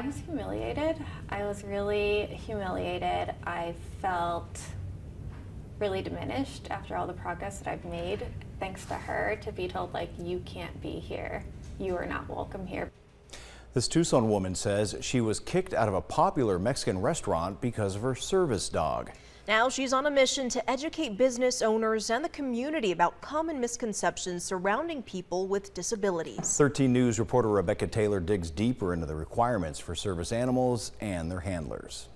I was humiliated. I was really humiliated. I felt really diminished after all the progress that I've made, thanks to her, to be told, like, you can't be here. You are not welcome here. This Tucson woman says she was kicked out of a popular Mexican restaurant because of her service dog. Now she's on a mission to educate business owners and the community about common misconceptions surrounding people with disabilities. 13 News reporter Rebecca Taylor digs deeper into the requirements for service animals and their handlers.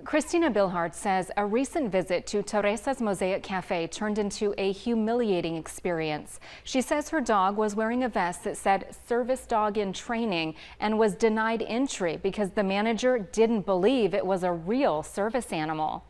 Christina Billhartz says a recent visit to Teresa's Mosaic Cafe turned into a humiliating experience. She says her dog was wearing a vest that said service dog in training and was denied entry because the manager didn't believe it was a real service animal.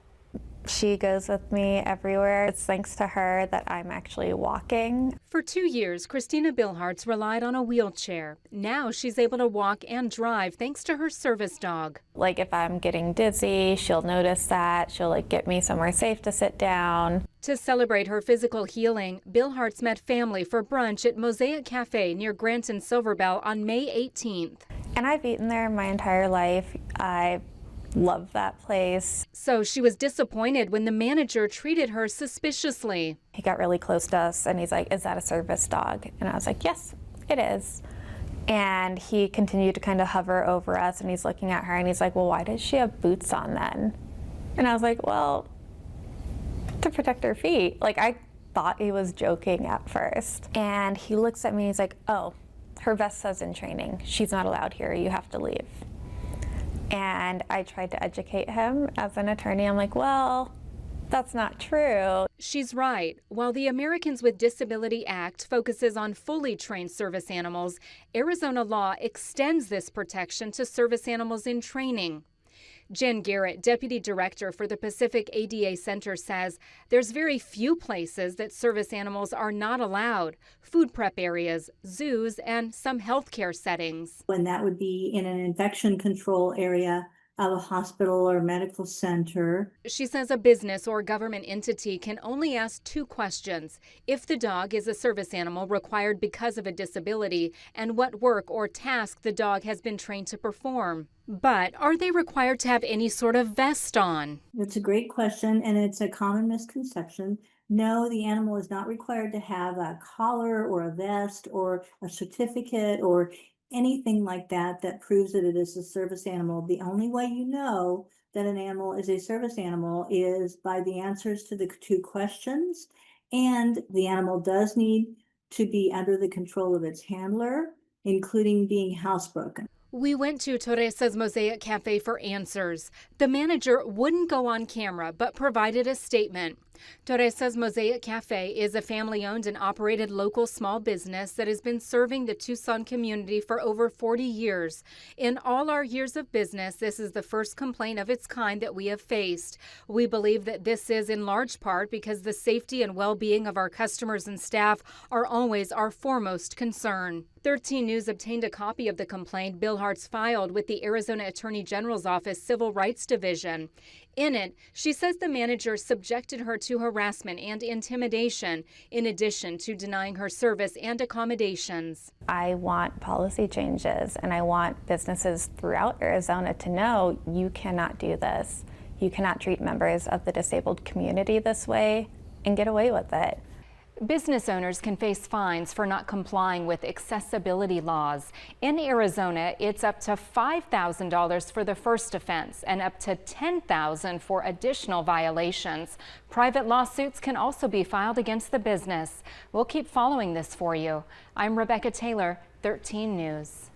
She goes with me everywhere. It's thanks to her that I'm actually walking. For 2 years, Christina Billhartz relied on a wheelchair. Now she's able to walk and drive thanks to her service dog. Like, if I'm getting dizzy, she'll notice that. She'll, like, get me somewhere safe to sit down. To celebrate her physical healing, Billhartz met family for brunch at Mosaic Cafe near Grant and Silverbell on May 18th. And I've eaten there my entire life. I love that place. So she was disappointed when the manager treated her suspiciously. He got really close to us and he's like, "Is that a service dog?" And I was like, "Yes, it is." And he continued to kind of hover over us and he's looking at her and he's like, "Well, why does she have boots on then?" And I was like, "Well, to protect her feet." Like, I thought he was joking at first. And he looks at me, he's like, "Oh, her vest says in training. She's not allowed here. You have to leave." And I tried to educate him as an attorney. I'm like, "Well, that's not true." She's right. While the Americans with Disability Act focuses on fully trained service animals, Arizona law extends this protection to service animals in training. Jen Garrett, Deputy Director for the Pacific ADA Center, says there's very few places that service animals are not allowed: food prep areas, zoos, and some healthcare settings. And that would be in an infection control area of a hospital or medical center. She says a business or government entity can only ask 2 questions: if the dog is a service animal required because of a disability, and what work or task the dog has been trained to perform. But are they required to have any sort of vest on? It's a great question, and it's a common misconception. No, the animal is not required to have a collar or a vest or a certificate or anything like that that proves that it is a service animal. The only way you know that an animal is a service animal is by the answers to the 2 questions, and the animal does need to be under the control of its handler, including being housebroken. We went to Teresa's Mosaic Cafe for answers. The manager wouldn't go on camera, but provided a statement. Teresa's Mosaic Cafe is a family-owned and operated local small business that has been serving the Tucson community for over 40 years. In all our years of business, this is the first complaint of its kind that we have faced. We believe that this is in large part because the safety and well-being of our customers and staff are always our foremost concern. 13 News obtained a copy of the complaint Billhartz filed with the Arizona Attorney General's Office Civil Rights Division. In it, she says the manager subjected her to harassment and intimidation, in addition to denying her service and accommodations. I want policy changes, and I want businesses throughout Arizona to know you cannot do this. You cannot treat members of the disabled community this way and get away with it. Business owners can face fines for not complying with accessibility laws. In Arizona, it's up to $5,000 for the first offense and up to $10,000 for additional violations. Private lawsuits can also be filed against the business. We'll keep following this for you. I'm Rebecca Taylor, 13 News.